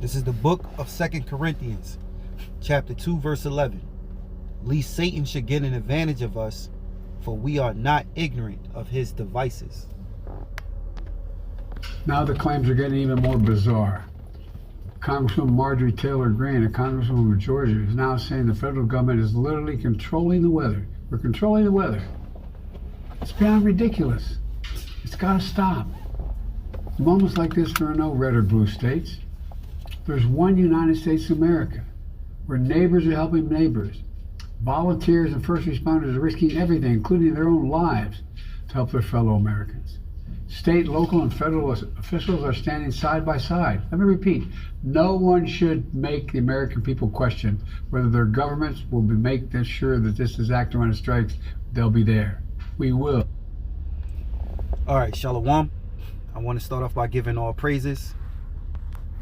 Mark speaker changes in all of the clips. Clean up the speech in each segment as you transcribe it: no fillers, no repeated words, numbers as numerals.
Speaker 1: This is the book of 2 Corinthians, chapter 2, verse 11. Lest Satan should get an advantage of us, for we are not ignorant of his devices.
Speaker 2: Now the claims are getting even more bizarre. Congresswoman Marjorie Taylor Greene, a congresswoman of Georgia, is now saying the federal government is literally controlling the weather. We're controlling the weather. It's beyond ridiculous. It's got to stop. In moments like this, there are no red or blue states. There's one United States of America, where neighbors are helping neighbors. Volunteers and first responders are risking everything, including their own lives, to help their fellow Americans. State, local, and federal officials are standing side by side. Let me repeat, no one should make the American people question whether their governments will make sure that this is acting when it strikes. They'll be there. We will.
Speaker 1: All right, Shalom. I want to start off by giving all praises.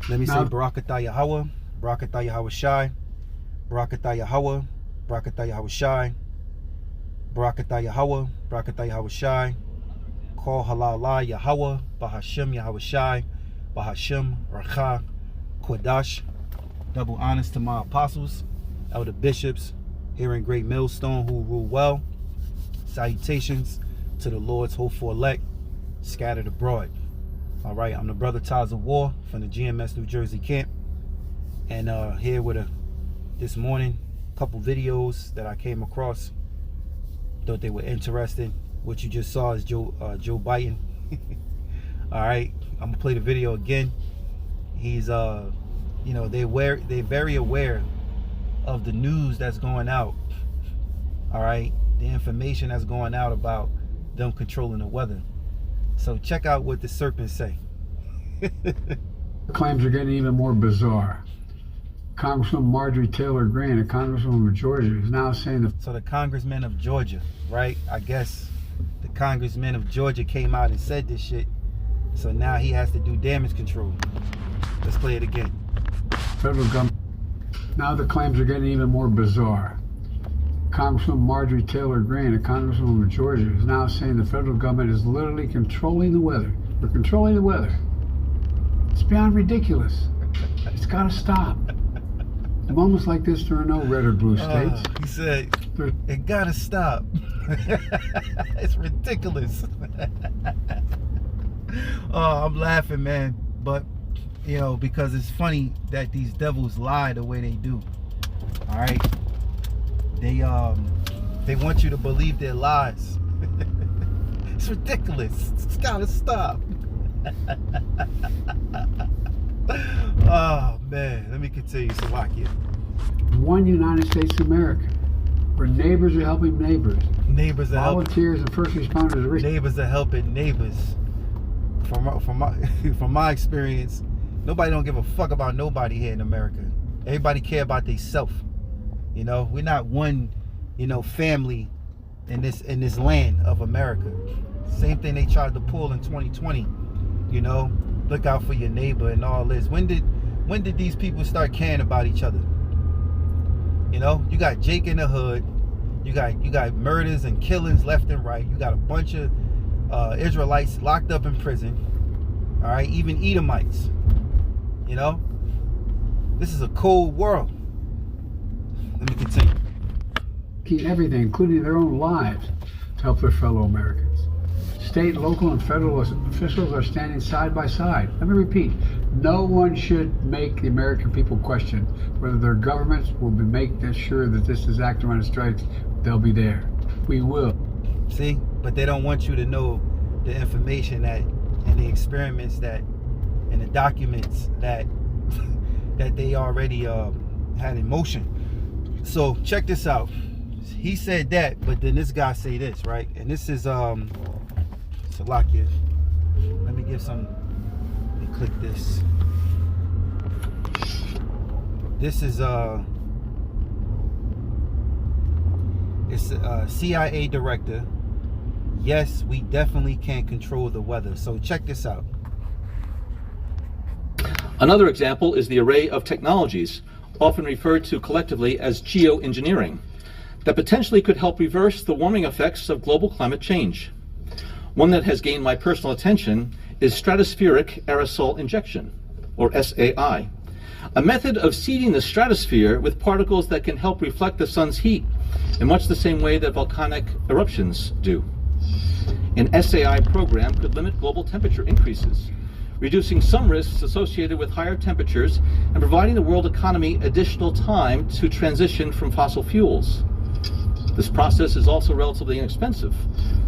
Speaker 1: Let me say Barakatah Yahweh, Barakatah Yahweh Shai, Barakatah Yahweh, Barakatah Yahweh Shai, Barakatah Yahweh, Barakatah Yahweh Shai, Call Halal Yahweh, Bahashem Yahweh Shai, Bahashem Racha, Kodash. Double honors to my apostles, elder bishops here in Great Millstone who rule well. Salutations to the Lord's hopeful elect scattered abroad. All right, I'm the brother Taz of War from the GMS New Jersey camp, and here with this morning couple videos that I came across. Thought they were interesting. What you just saw is Joe Biden. All right, I'm gonna play the video again. He's you know, they're very aware of the news that's going out. All right, the information that's going out about them controlling the weather. So check out what the serpents say.
Speaker 2: Claims are getting even more bizarre. Congresswoman Marjorie Taylor Greene, a congresswoman of Georgia, is now saying that.
Speaker 1: So the congressman of Georgia, right? I guess the congressman of Georgia came out and said this shit. So now he has to do damage control. Let's play it again.
Speaker 2: Federal government. Now the claims are getting even more bizarre. Congresswoman Marjorie Taylor Greene, a congresswoman of Georgia, is now saying the federal government is literally controlling the weather. We're controlling the weather. It's beyond ridiculous. It's got to stop. In moments like this, there are no red or blue states.
Speaker 1: He said, it got to stop. It's ridiculous. Oh, I'm laughing, man. But, you know, because it's funny that these devils lie the way they do. All right? They want you to believe their lies. It's ridiculous. It's gotta stop. Oh man, let me continue. Slovakia.
Speaker 2: One United States of America, where neighbors are helping neighbors.
Speaker 1: Neighbors are
Speaker 2: volunteers and first responders are
Speaker 1: neighbors are helping neighbors. From my experience, nobody don't give a fuck about nobody here in America. Everybody care about themselves. You know, we're not one, you know, family in this land of America. Same thing they tried to pull in 2020. You know, look out for your neighbor and all this. When did these people start caring about each other? You know, you got Jake in the hood. You got murders and killings left and right. You got a bunch of Israelites locked up in prison. All right, even Edomites. You know, this is a cold world. Let me continue.
Speaker 2: Keep everything, including their own lives, to help their fellow Americans. State, local, and federal officials are standing side by side. Let me repeat, no one should make the American people question whether their governments will make sure that this is acting when it strikes. They'll be there. We will.
Speaker 1: See, but they don't want you to know the information that, and the experiments that, and the documents that that they already had in motion. So check this out. He said that, but then this guy say this, right? And this is Salakia. Let me give some. Let me click this. This is it's a CIA director. Yes, we definitely can't control the weather. So check this out.
Speaker 3: Another example is the array of technologies, often referred to collectively as geoengineering, that potentially could help reverse the warming effects of global climate change. One that has gained my personal attention is stratospheric aerosol injection, or SAI, a method of seeding the stratosphere with particles that can help reflect the sun's heat in much the same way that volcanic eruptions do. An SAI program could limit global temperature increases, reducing some risks associated with higher temperatures and providing the world economy additional time to transition from fossil fuels. This process is also relatively inexpensive.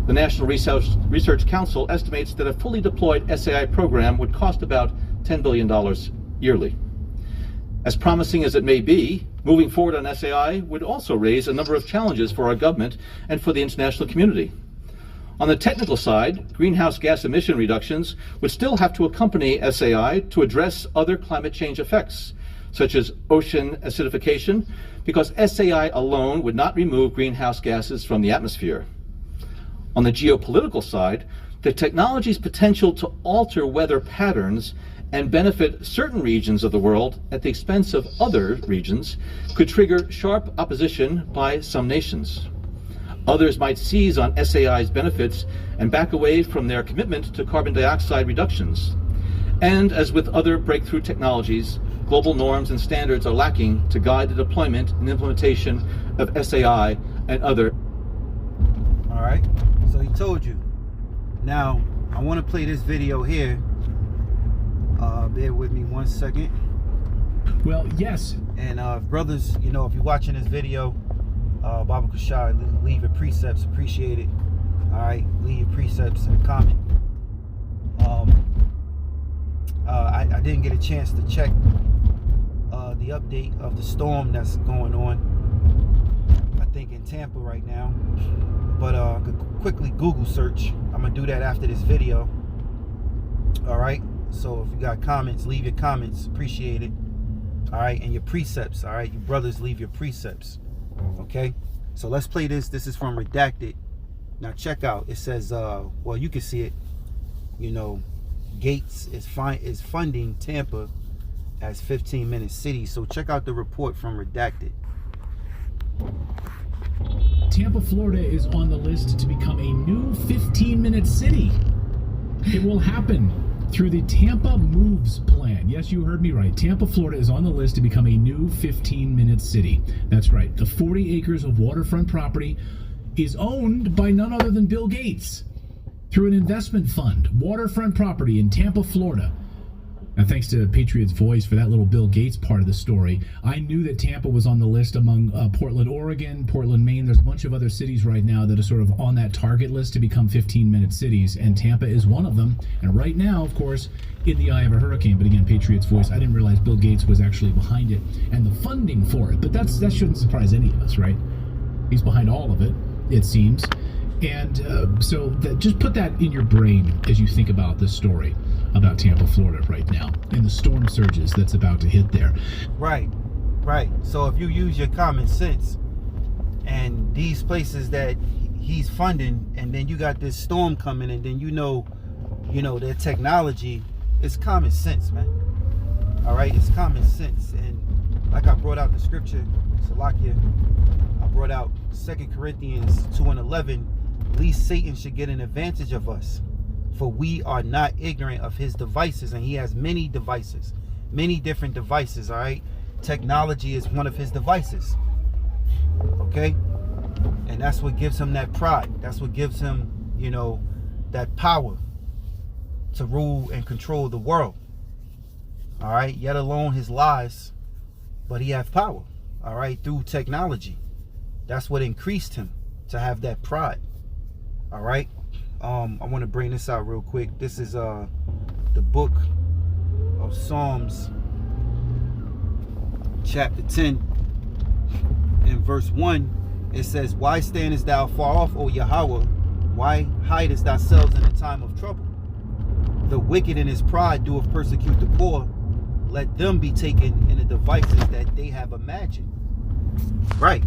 Speaker 3: The National Research Council estimates that a fully deployed SAI program would cost about $10 billion yearly. As promising as it may be, moving forward on SAI would also raise a number of challenges for our government and for the international community. On the technical side, greenhouse gas emission reductions would still have to accompany SAI to address other climate change effects, such as ocean acidification, because SAI alone would not remove greenhouse gases from the atmosphere. On the geopolitical side, the technology's potential to alter weather patterns and benefit certain regions of the world at the expense of other regions could trigger sharp opposition by some nations. Others might seize on SAI's benefits and back away from their commitment to carbon dioxide reductions. And as with other breakthrough technologies, global norms and standards are lacking to guide the deployment and implementation of SAI and other.
Speaker 1: All right, so he told you. Now, I want to play this video here. Bear with me 1 second.
Speaker 4: Well, yes.
Speaker 1: And brothers, you know, if you're watching this video, Baba Kashai, leave your precepts, appreciate it. All right, leave your precepts in the comment. I didn't get a chance to check the update of the storm that's going on, I think in Tampa right now, but I could quickly Google search. I'm gonna do that after this video. All right, so if you got comments, leave your comments, appreciate it. All right, and your precepts. All right, you brothers, leave your precepts. Okay, so let's play this. This is from Redacted. Now check out, it says well, you can see it, you know, Gates is funding Tampa as 15-minute city. So check out the report from Redacted.
Speaker 4: Tampa, Florida is on the list to become a new 15-minute city. It will happen through the Tampa Moves plan. Yes, you heard me right. Tampa, Florida is on the list to become a new 15-minute city. That's right. The 40 acres of waterfront property is owned by none other than Bill Gates through an investment fund. Waterfront property in Tampa, Florida. Now, thanks to Patriot's Voice for that little Bill Gates part of the story. I knew that Tampa was on the list among Portland, Oregon, Portland, Maine. There's a bunch of other cities right now that are sort of on that target list to become 15-minute cities, and Tampa is one of them. And right now, of course, in the eye of a hurricane. But again, Patriot's Voice, I didn't realize Bill Gates was actually behind it and the funding for it. But that shouldn't surprise any of us, right? He's behind all of it, it seems. And so just put that in your brain as you think about this story about Tampa, Florida right now and the storm surges that's about to hit there.
Speaker 1: Right. So if you use your common sense and these places that he's funding, and then you got this storm coming, and then you know their technology, it's common sense, man. All right, it's common sense. And like I brought out the scripture, Salakia, I brought out 2 Corinthians 2:11. Least Satan should get an advantage of us, for we are not ignorant of his devices, and he has many devices, many different devices. All right, technology is one of his devices. Okay, and that's what gives him that pride. That's what gives him, that power to rule and control the world. All right, yet alone his lies, but he has power. All right, through technology. That's what increased him to have that pride. All right, I want to bring this out real quick. This is the book of Psalms, chapter 10, in verse 1. It says, "Why standest thou far off, O Yahweh? Why hidest thyself in the time of trouble? The wicked in his pride doeth persecute the poor. Let them be taken in the devices that they have imagined." Right,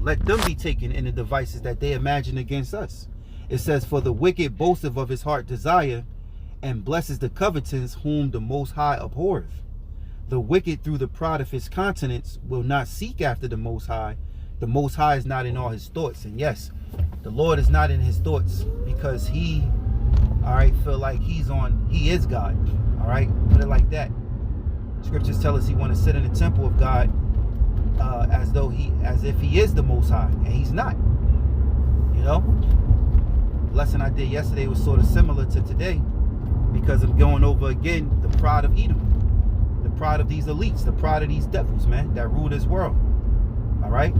Speaker 1: let them be taken in the devices that they imagine against us. It says, "For the wicked boasteth of his heart desire, and blesses the covetous whom the Most High abhorreth. The wicked through the pride of his countenance will not seek after the Most High. The Most High is not in all his thoughts." And yes, the Lord is not in his thoughts because he, feel like he is God. All right, put it like that. Scriptures tell us he want to sit in the temple of God as if he is the Most High, and he's not. You know, the lesson I did yesterday was sort of similar to today, because I'm going over again the pride of Edom, the pride of these elites, the pride of these devils, man, that rule this world. All right.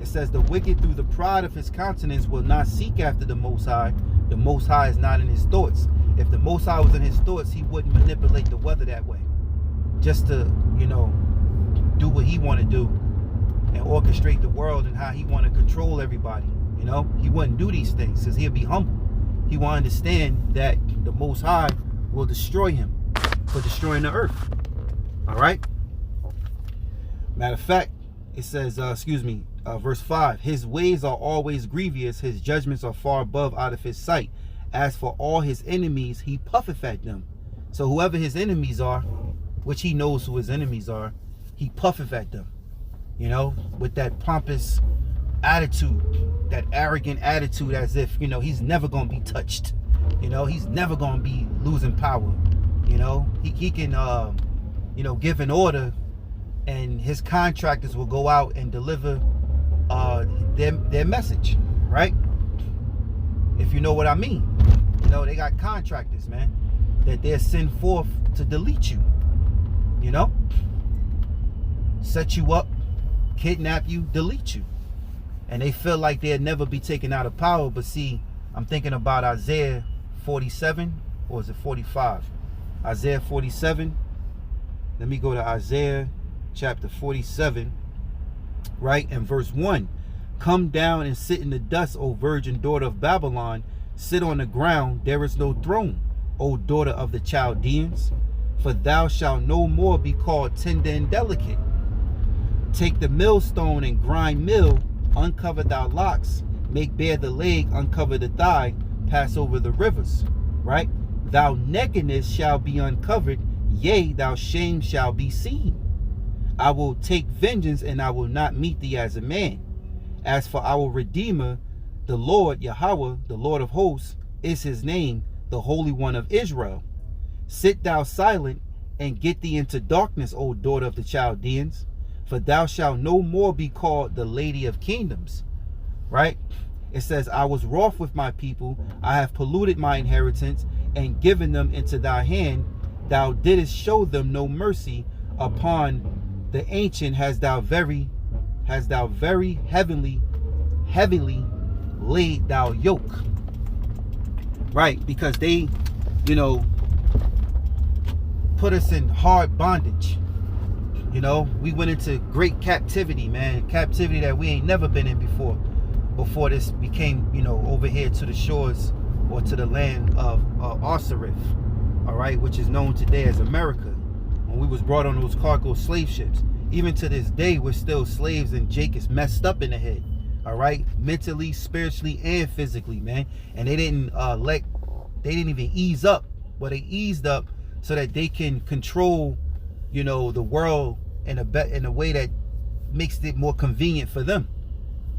Speaker 1: It says the wicked through the pride of his countenance will not seek after the Most High. The Most High is not in his thoughts. If the Most High was in his thoughts, he wouldn't manipulate the weather that way, just to, you know, do what he want to do and orchestrate the world and how he want to control everybody. You know, he wouldn't do these things because he'll be humble. He will understand that the Most High will destroy him for destroying the earth. All right. Matter of fact, it says, verse 5, his ways are always grievous, his judgments are far above out of his sight. As for all his enemies, he puffeth at them. So whoever his enemies are, which he knows who his enemies are, he puffeth at them, you know, with that pompous attitude, that arrogant attitude, as if, you know, he's never going to be touched. You know, he's never going to be losing power. You know, he can, you know, give an order and his contractors will go out and deliver their message, right? If you know what I mean. You know, they got contractors, man, that they're sent forth to delete you, you know, set you up, kidnap you, delete you. And they feel like they'll never be taken out of power. But see, I'm thinking about Isaiah 47, or is it 45? Isaiah 47. Let me go to Isaiah chapter 47, right? And verse 1. Come down and sit in the dust, O virgin daughter of Babylon. Sit on the ground, there is no throne, O daughter of the Chaldeans. For thou shalt no more be called tender and delicate. Take the millstone and grind mill, uncover thy locks, make bare the leg, uncover the thigh, pass over the rivers, right? Thou nakedness shall be uncovered, yea, thou shame shall be seen. I will take vengeance, and I will not meet thee as a man. As for our Redeemer, the Lord, Yahweh, the Lord of hosts, is his name, the Holy One of Israel. Sit thou silent, and get thee into darkness, O daughter of the Chaldeans. For thou shalt no more be called the Lady of Kingdoms, right? It says, I was wroth with my people. I have polluted my inheritance and given them into thy hand. Thou didst show them no mercy. Upon the ancient has thou very heavily laid thou yoke, right? Because they, you know, put us in hard bondage. You know, we went into great captivity, man. Captivity that we ain't never been in before this became, you know, over here to the shores or to the land of Osiris, all right, which is known today as America. When we was brought on those cargo slave ships, even to this day, we're still slaves, and Jake is messed up in the head, all right, mentally, spiritually, and physically, man. And they didn't even ease up. Well, they eased up so that they can control, you know, the world in a way that makes it more convenient for them.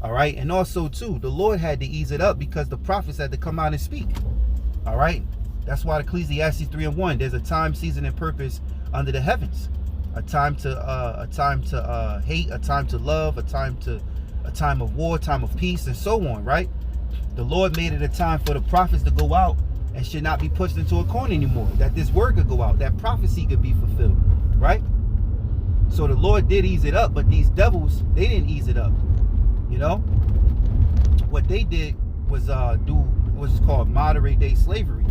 Speaker 1: All right. And also too, the Lord had to ease it up because the prophets had to come out and speak. All right. That's why Ecclesiastes 3:1, there's a time, season, and purpose under the heavens. A time to hate, a time to love, a time of war, time of peace, and so on, right? The Lord made it a time for the prophets to go out and should not be pushed into a corner anymore. That this word could go out, that prophecy could be fulfilled, right? So the Lord did ease it up, but these devils, they didn't ease it up. You know, what they did was do what's called moderate day slavery.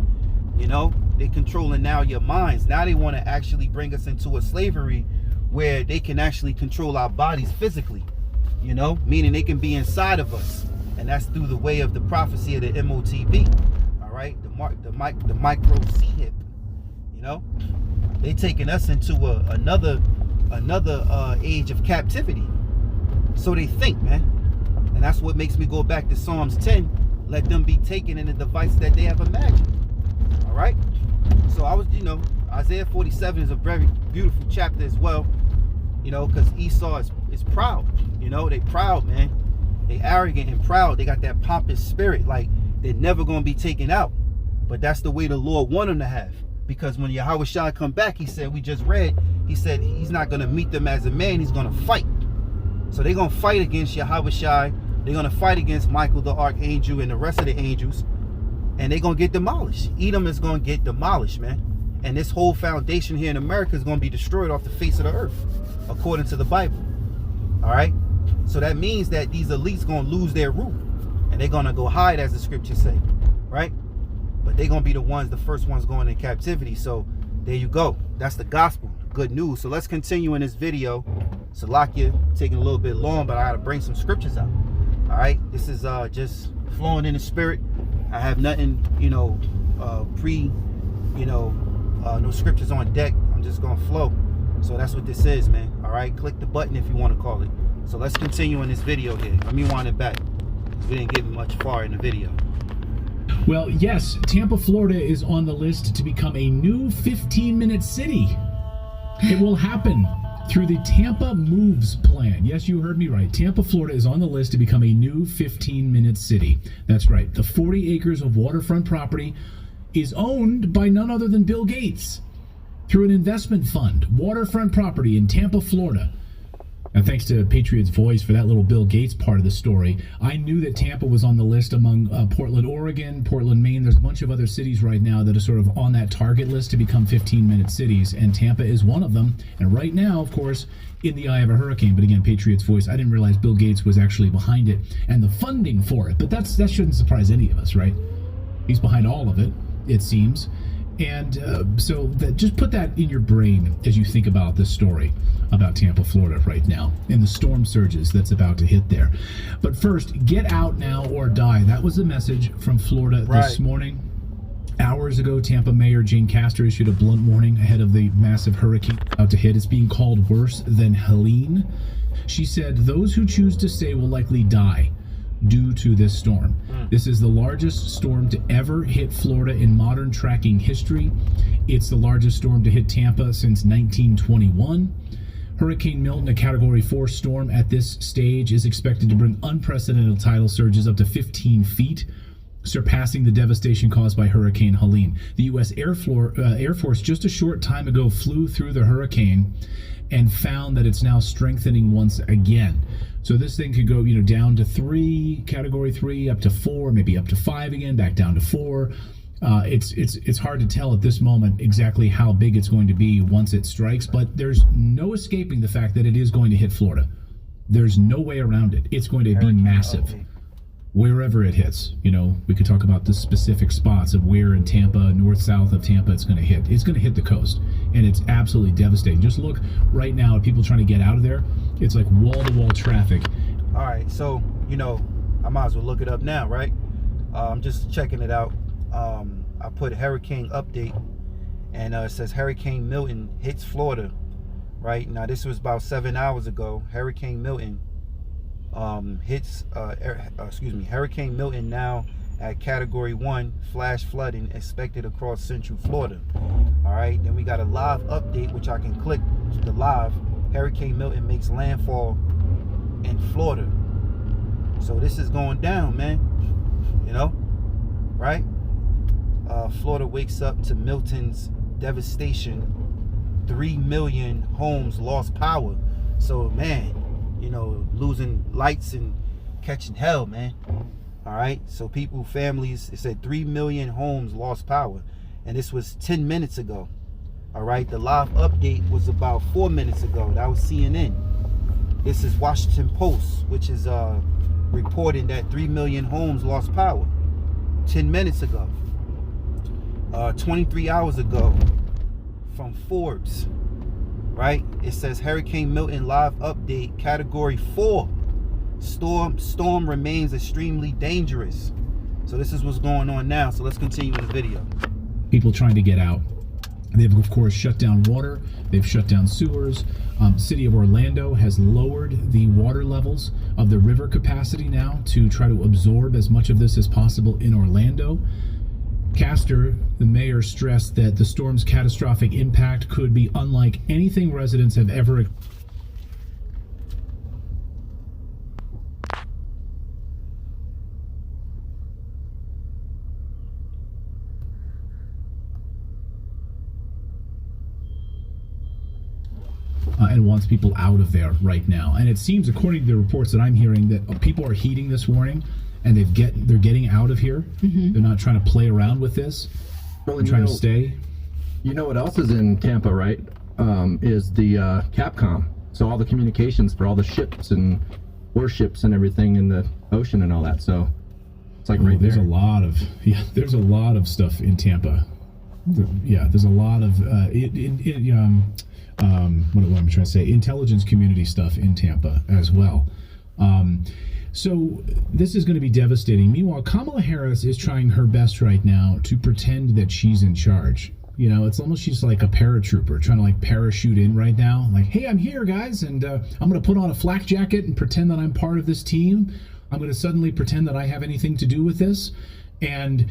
Speaker 1: You know, they controlling now your minds. Now they want to actually bring us into a slavery where they can actually control our bodies physically. You know, meaning they can be inside of us, and that's through the way of the prophecy of the MOTB. All right, the micro C hip. You know, they taking us into another age of captivity. So they think, man, and that's what makes me go back to Psalms 10. Let them be taken in the device that they have imagined. All right. So I was, you know, Isaiah 47 is a very beautiful chapter as well. You know, because Esau is proud. You know, they proud, man. They arrogant and proud. They got that pompous spirit, like they're never going to be taken out. But that's the way the Lord want them to have. because when Yahweh Shai come back, he said, we just read, he said he's not going to meet them as a man, he's going to fight. So they're going to fight against Yahweh Shai. They're going to fight against Michael the Archangel and the rest of the angels, and they're going to get demolished. Edom is going to get demolished, man. And this whole foundation here in America is going to be destroyed off the face of the earth, according to the Bible. All right? So that means that these elites going to lose their root, and they're going to go hide, as the scriptures say, right? But they're going to be the first ones going in captivity. So there you go. That's the gospel. Good news. So let's continue in this video. Salakia, taking a little bit long, but I got to bring some scriptures out. All right? This is just flowing in the spirit. I have nothing, no scriptures on deck. I'm just going to flow. So that's what this is, man. All right? Click the button if you want to call it. So let's continue in this video here. Let me wind it back, because we didn't get much far in the video.
Speaker 4: Well, yes, Tampa, Florida is on the list to become a new 15-minute city. It will happen through the Tampa Moves plan. Yes, you heard me right. Tampa, Florida is on the list to become a new 15-minute city. That's right. The 40 acres of waterfront property is owned by none other than Bill Gates through an investment fund. Waterfront property in Tampa, Florida. And thanks to Patriot's Voice for that little Bill Gates part of the story. I knew that Tampa was on the list among Portland, Oregon, Portland, Maine. There's a bunch of other cities right now that are sort of on that target list to become 15-minute cities, and Tampa is one of them. And right now, of course, in the eye of a hurricane. But again, Patriot's Voice, I didn't realize Bill Gates was actually behind it and the funding for it. But that shouldn't surprise any of us, right? He's behind all of it, it seems. And so just put that in your brain as you think about this story about Tampa, Florida right now, and the storm surges that's about to hit there. But first, get out now or die. That was the message from Florida this morning. Hours ago, Tampa Mayor Jane Castor issued a blunt warning ahead of the massive hurricane about to hit. It's being called worse than Helene. She said those who choose to stay will likely die due to this storm. This is the largest storm to ever hit Florida in modern tracking history. It's the largest storm to hit Tampa since 1921. Hurricane Milton, a Category 4 storm at this stage, is expected to bring unprecedented tidal surges up to 15 feet, surpassing the devastation caused by Hurricane Helene. The U.S. Air Force just a short time ago flew through the hurricane and found that it's now strengthening once again. So this thing could go, down to 3, Category 3, up to 4, maybe up to 5 again, back down to 4. It's hard to tell at this moment exactly how big it's going to be once it strikes, but there's no escaping the fact that it is going to hit Florida. There's no way around it. It's going to be massive. Wherever it hits, we could talk about the specific spots of where in Tampa, north, south of Tampa, it's going to hit. It's going to hit the coast, and it's absolutely devastating. Just look right now at people trying to get out of there. It's like wall-to-wall traffic.
Speaker 1: All right, so, I might as well look it up now, right? I'm just checking it out. I put hurricane update, and it says Hurricane Milton hits Florida, right? Now, this was about 7 hours ago. Hurricane Milton Hurricane Milton now at Category 1, flash flooding expected across central Florida. All right, then we got a live update, which I can click the live. Hurricane Milton makes landfall in Florida. So this is going down, man. Right? Florida wakes up to Milton's devastation. 3 million homes lost power. So, man, losing lights and catching hell, man. All right, so families, it said 3 million homes lost power, and this was 10 minutes ago. All right, the live update was about 4 minutes ago. That was CNN. This is Washington Post, which is reporting that 3 million homes lost power 10 minutes ago. 23 hours ago from Forbes, right? It says Hurricane Milton live update, Category 4. Storm remains extremely dangerous. So this is what's going on now. So let's continue in the video.
Speaker 4: People trying to get out. They've, of course, shut down water. They've shut down sewers. City of Orlando has lowered the water levels of the river capacity now to try to absorb as much of this as possible in Orlando. Castor, the mayor, stressed that the storm's catastrophic impact could be unlike anything residents have ever and wants people out of there right now. And it seems, according to the reports that I'm hearing, that people are heeding this warning and they're getting out of here. They're not trying to play around with this.
Speaker 5: Well,
Speaker 4: They're trying to stay.
Speaker 5: You know what else is in Tampa, right? Is the Capcom. So all the communications for all the ships and warships and everything in the ocean and all that. So it's like right
Speaker 4: there's
Speaker 5: there.
Speaker 4: There's a lot of stuff in Tampa. There's a lot of what am I trying to say? Intelligence community stuff in Tampa as well. So this is going to be devastating. Meanwhile, Kamala Harris is trying her best right now to pretend that she's in charge. You know, it's almost she's like a paratrooper trying to like parachute in right now. Like, hey, I'm here, guys, and I'm going to put on a flak jacket and pretend that I'm part of this team. I'm going to suddenly pretend that I have anything to do with this. And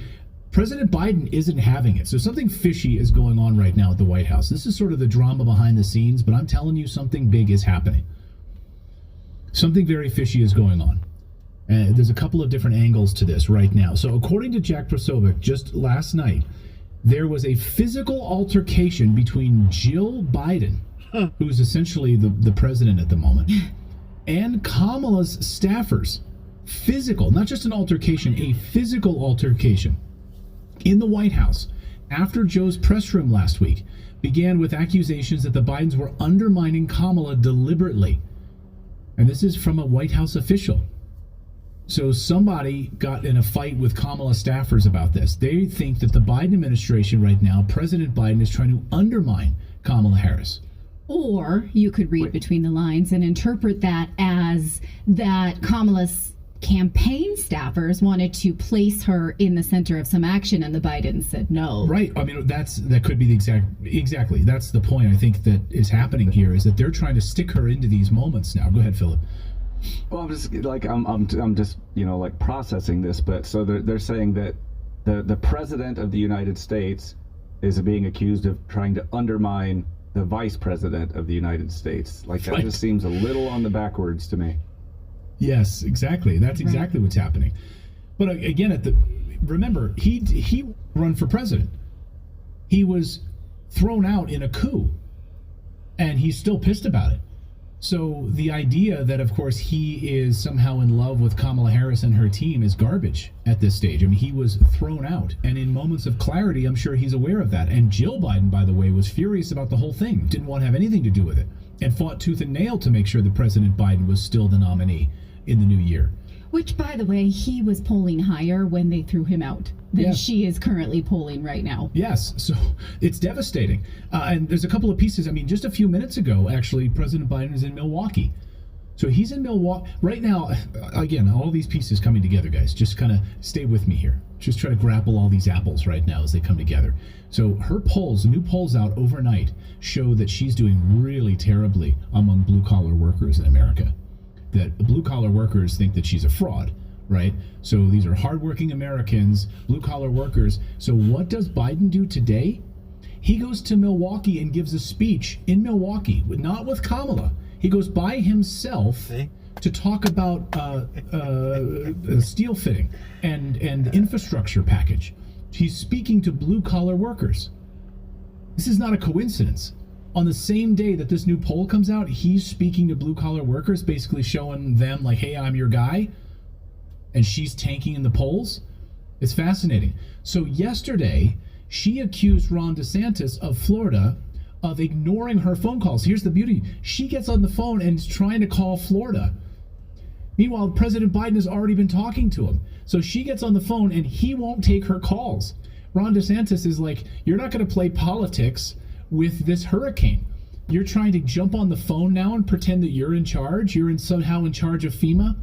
Speaker 4: President Biden isn't having it. So something fishy is going on right now at the White House. This is sort of the drama behind the scenes, but I'm telling you, something big is happening. Something very fishy is going on. And there's a couple of different angles to this right now. So according to Jack Posobiec, just last night, there was a physical altercation between Jill Biden, who's essentially the president at the moment, and Kamala's staffers. Physical, not just an altercation, a physical altercation in the White House after Joe's press room last week began with accusations that the Bidens were undermining Kamala deliberately. And this is from a White House official. So somebody got in a fight with Kamala staffers about this. They think that the Biden administration right now, President Biden, is trying to undermine Kamala Harris.
Speaker 6: Or you could read between the lines and interpret that as that Kamala's campaign staffers wanted to place her in the center of some action, and the Bidens said no.
Speaker 4: Right. I mean, that could be the exactly. That's the point I think that is happening here, is that they're trying to stick her into these moments now. Go ahead, Philip.
Speaker 7: Well, I'm just like I'm just like processing this, but so they're saying that the president of the United States is being accused of trying to undermine the vice president of the United States. Like that just seems a little on the backwards to me.
Speaker 4: Yes, exactly. That's exactly what's happening. But again, remember, he run for president. He was thrown out in a coup, and he's still pissed about it. So the idea that, of course, he is somehow in love with Kamala Harris and her team is garbage at this stage. I mean, he was thrown out. And in moments of clarity, I'm sure he's aware of that. And Jill Biden, by the way, was furious about the whole thing, didn't want to have anything to do with it, and fought tooth and nail to make sure that President Biden was still the nominee in the new year.
Speaker 6: Which, by the way, he was polling higher when they threw him out than she is currently polling right now.
Speaker 4: Yes, so it's devastating. And there's a couple of pieces. I mean, just a few minutes ago, actually, President Biden is in Milwaukee. So he's in Milwaukee right now. Again, all these pieces coming together, guys. Just kind of stay with me here. Just try to grapple all these apples right now as they come together. So her polls, new polls out overnight, show that she's doing really terribly among blue-collar workers in America. That blue-collar workers think that she's a fraud, right? So these are hardworking Americans, blue-collar workers. So what does Biden do today? He goes to Milwaukee and gives a speech in Milwaukee, not with Kamala. He goes by himself to talk about steel fitting and infrastructure package. He's speaking to blue-collar workers. This is not a coincidence. On the same day that this new poll comes out, he's speaking to blue-collar workers, basically showing them, like, hey, I'm your guy. And she's tanking in the polls. It's fascinating. So yesterday, she accused Ron DeSantis of Florida of ignoring her phone calls. Here's the beauty. She gets on the phone and is trying to call Florida. Meanwhile, President Biden has already been talking to him. So she gets on the phone and he won't take her calls. Ron DeSantis is like, you're not going to play politics with this hurricane. You're trying to jump on the phone now and pretend that you're in charge. You're somehow in charge of FEMA.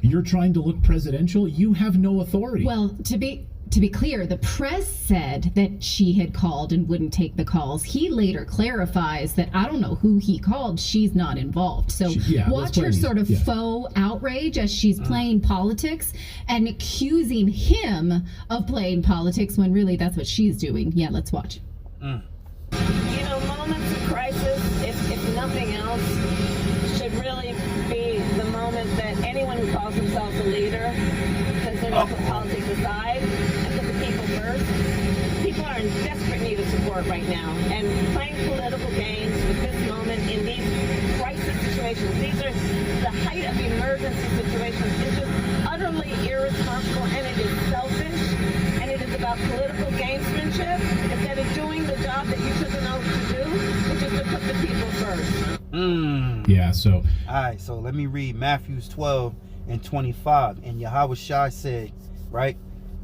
Speaker 4: You're trying to look presidential. You have no authority.
Speaker 6: Well, to be clear, the press said that she had called and wouldn't take the calls. He later clarifies that I don't know who he called. She's not involved. So watch her sort of faux outrage as she's playing politics and accusing him of playing politics when really that's what she's doing. Yeah, let's watch.
Speaker 8: Moments of crisis, if nothing else, should really be the moment that anyone who calls themselves a leader says they're going to put politics aside and put the people first. People are in desperate need of support right now, and playing political games with this moment in these crisis situations. These are the height of emergency situations. It's just utterly irresponsible, and it is selfish, and it is about political gamesmanship instead of doing the job that you took an oath to do, which is to put the people first.
Speaker 4: Yeah, so.
Speaker 1: All right, so let me read Matthew 12:25. And Yahushua said, right?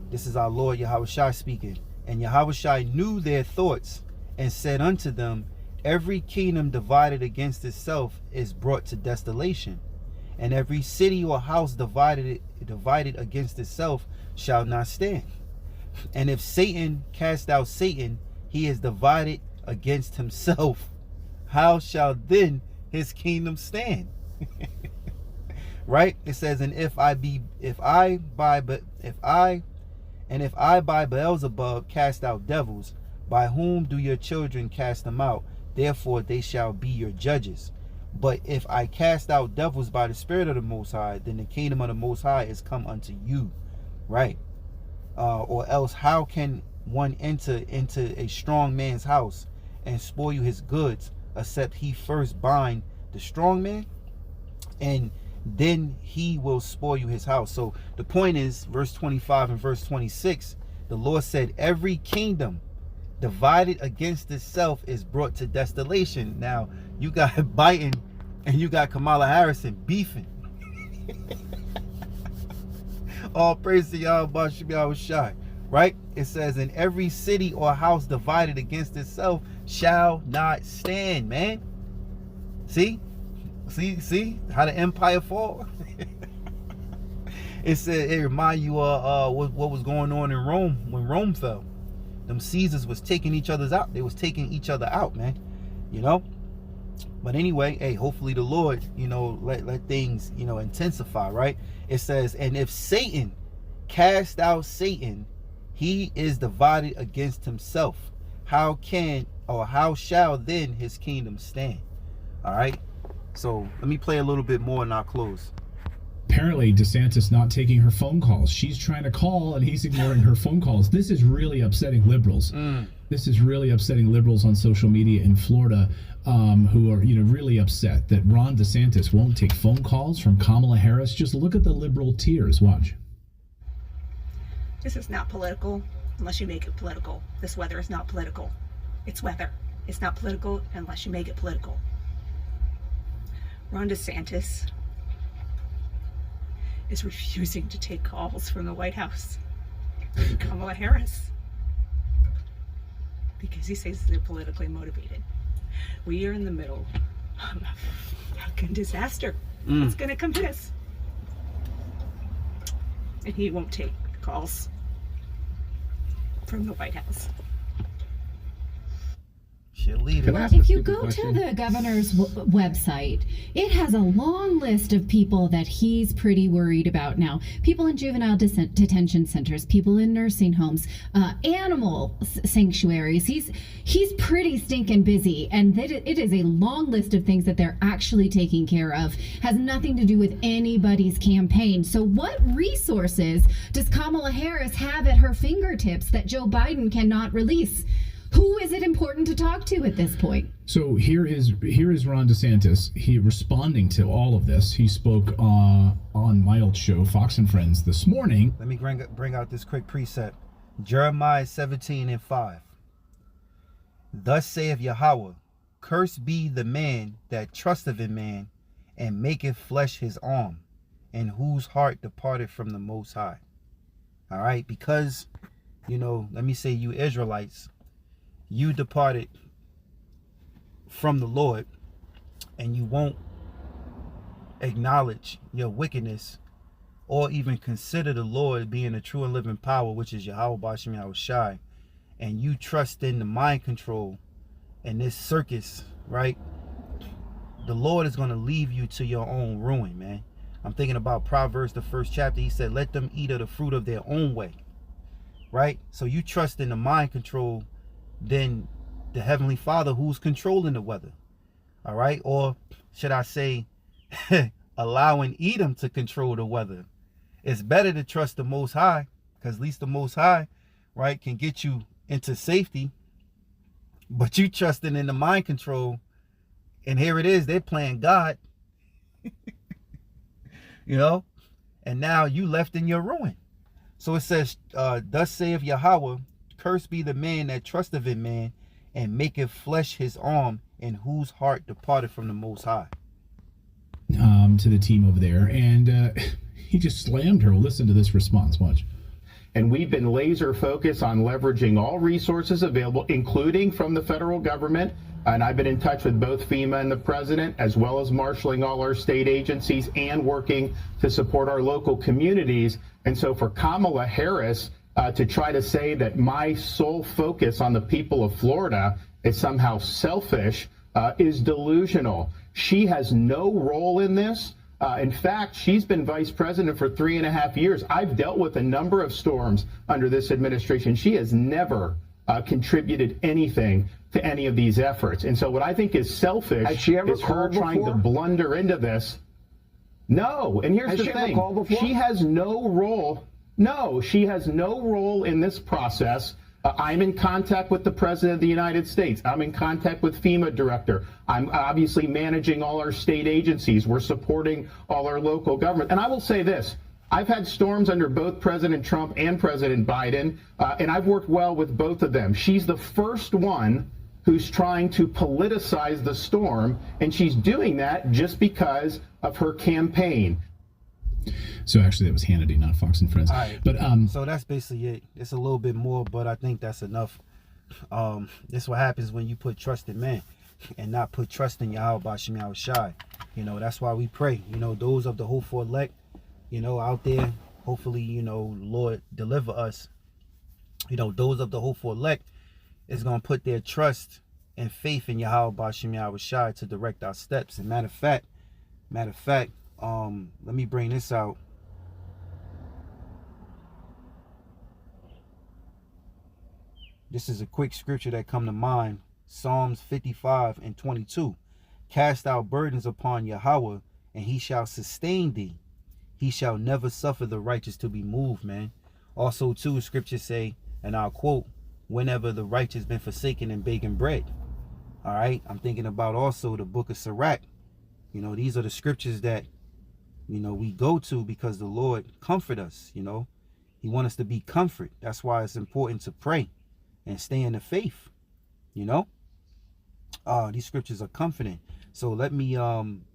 Speaker 1: This is our Lord Yahushua speaking. And Yahushua knew their thoughts and said unto them, every kingdom divided against itself is brought to desolation, and every city or house divided against itself shall not stand. And if Satan cast out Satan, he is divided against himself. How shall then his kingdom stand? Right? It says, and if I by Beelzebub cast out devils, by whom do your children cast them out? Therefore they shall be your judges. But if I cast out devils by the Spirit of the Most High, then the kingdom of the Most High is come unto you. Right? Or else how can one enter into a strong man's house and spoil his goods, except he first bind the strong man, and then he will spoil his house. So the point is, verse 25 and verse 26, the Lord said, every kingdom divided against itself is brought to desolation. Now you got Biden and you got Kamala Harris beefing. All praise to Yahushua, right? It says, in every city or house divided against itself shall not stand, man. See how the empire fall. It said, it remind you of what was going on in Rome when Rome fell. Them Caesars was taking each other's out. They was taking each other out, man. You know. But anyway, hey, hopefully the Lord, let things, intensify, right? It says, and if Satan cast out Satan, he is divided against himself. How shall then his kingdom stand? All right. So let me play a little bit more and I'll close.
Speaker 4: Apparently DeSantis not taking her phone calls. She's trying to call and he's ignoring her phone calls. This is really upsetting liberals. This is really upsetting liberals on social media in Florida, who are really upset that Ron DeSantis won't take phone calls from Kamala Harris. Just look at the liberal tears. Watch.
Speaker 9: This is not political unless you make it political. This weather is not political. It's weather. It's not political unless you make it political. Ron DeSantis is refusing to take calls from the White House and Kamala Harris because he says they're politically motivated. We are in the middle of a fucking disaster. It's gonna come to us. And he won't take calls from the White House.
Speaker 6: Well, if you go to the governor's website, it has a long list of people that he's pretty worried about now. People in juvenile detention centers, people in nursing homes, animal sanctuaries. He's pretty stinking busy, and it is a long list of things that they're actually taking care of. Has nothing to do with anybody's campaign. So what resources does Kamala Harris have at her fingertips that Joe Biden cannot release? Who is it important to talk to at this point?
Speaker 4: So here is Ron DeSantis. He responding to all of this. He spoke on my old show, Fox and Friends, this morning.
Speaker 1: Let me bring out this quick precept. Jeremiah 17:5. Thus saith Yahweh, cursed be the man that trusteth in man, and maketh flesh his arm, and whose heart departed from the Most High. All right, because, let me say you Israelites, you departed from the Lord, and you won't acknowledge your wickedness or even consider the Lord being a true and living power, which is Yahweh B'Shem Yahushai, and you trust in the mind control and this circus, right? The Lord is going to leave you to your own ruin, man. I'm thinking about Proverbs, the 1st chapter. He said, let them eat of the fruit of their own way, right? So you trust in the mind control than the Heavenly Father who's controlling the weather. All right. Or should I say, allowing Edom to control the weather. It's better to trust the Most High, because at least the Most High, right, can get you into safety. But you trusting in the mind control, And here it is, they're playing God. You know? And now you left in your ruin. So it says, thus saith Yahweh, cursed be the man that trusteth in man, and maketh flesh his arm, and whose heart departed from the Most High.
Speaker 4: To the team over there, and he just slammed her. Well, listen to this response. Watch.
Speaker 10: And we've been laser focused on leveraging all resources available, including from the federal government. And I've been in touch with both FEMA and the president, as well as marshaling all our state agencies and working to support our local communities. And so for Kamala Harris to try to say that my sole focus on the people of Florida is somehow selfish is delusional. She has no role in this. In fact, she's been vice president for 3.5 years. I've dealt with a number of storms under this administration. She has never contributed anything to any of these efforts. And so what I think is selfish is her trying to blunder into this. No, and here's the thing. She has no role. No, she has no role in this process. I'm in contact with the President of the United States. I'm in contact with FEMA director. I'm obviously managing all our state agencies. We're supporting all our local government. And I will say this. I've had storms under both President Trump and President Biden, and I've worked well with both of them. She's the first one who's trying to politicize the storm, and she's doing that just because of her campaign.
Speaker 4: So actually that was Hannity, not Fox and Friends.
Speaker 1: All right.
Speaker 4: But
Speaker 1: so that's basically it. It's a little bit more, but I think that's enough. This is what happens when you put trust in man and not put trust in Yahweh Bashim Yahweh Shai. You know, that's why we pray. You know, those of the hopeful elect, you know, out there, hopefully, you know, Lord deliver us. You know, those of the hopeful elect is going to put their trust and faith in Yahweh Bashim Yahweh Shai to direct our steps. And matter of fact, let me bring this out. This is a quick scripture that come to mind. Psalms 55:22. Cast our burdens upon Yahweh, and he shall sustain thee. He shall never suffer the righteous to be moved, man. Also, too, scriptures say, and I'll quote, whenever the righteous been forsaken and begging bread. All right. I'm thinking about also the book of Sirach. You know, these are the scriptures that, you know, we go to because the Lord comfort us. You know, he wants us to be comfort. That's why it's important to pray and stay in the faith. You know, these scriptures are comforting. So let me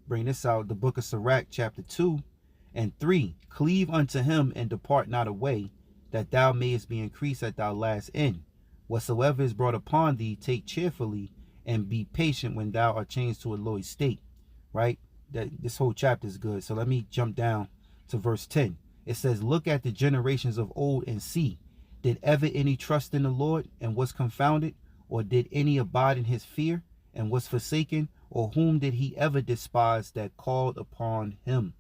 Speaker 1: bring this out. The book of Sirach, chapter 2:3. Cleave unto him and depart not away, that thou mayest be increased at thy last end. Whatsoever is brought upon thee, take cheerfully, and be patient when thou art changed to a low estate. Right? That this whole chapter is good. So let me jump down to verse 10. It says, look at the generations of old and see, did ever any trust in the Lord and was confounded? Or did any abide in his fear and was forsaken? Or whom did he ever despise that called upon him?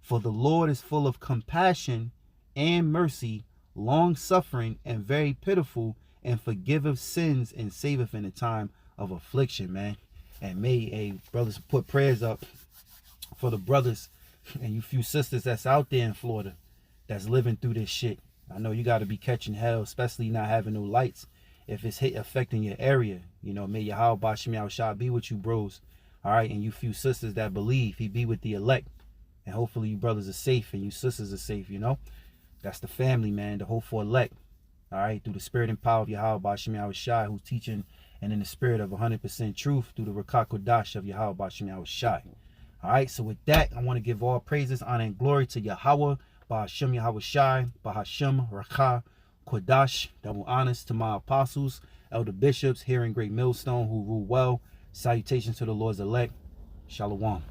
Speaker 1: For the Lord is full of compassion and mercy, long suffering and very pitiful, and forgiveth sins and saveth in the time of affliction, man. And may brothers put prayers up for the brothers and you few sisters that's out there in Florida that's living through this shit. I know you got to be catching hell, especially not having no lights. If it's affecting your area, you know, may Yahweh Bashim Yahweh Shai be with you, bros. All right, and you few sisters that believe, he be with the elect. And hopefully you brothers are safe and you sisters are safe, you know. That's the family, man, the hopeful elect. All right, through the spirit and power of Yahweh Bashim Yahweh Shai, who's teaching and in the spirit of 100% truth through the Rakah Kodash of Yahweh Bashim Yahweh Shai. All right, so with that, I want to give all praises, honor, and glory to Yahweh Bashim Yahweh Shai, Bahashem Rakah Kodash. Double honors to my apostles, elder bishops here in Great Millstone who rule well. Salutations to the Lord's elect. Shalom.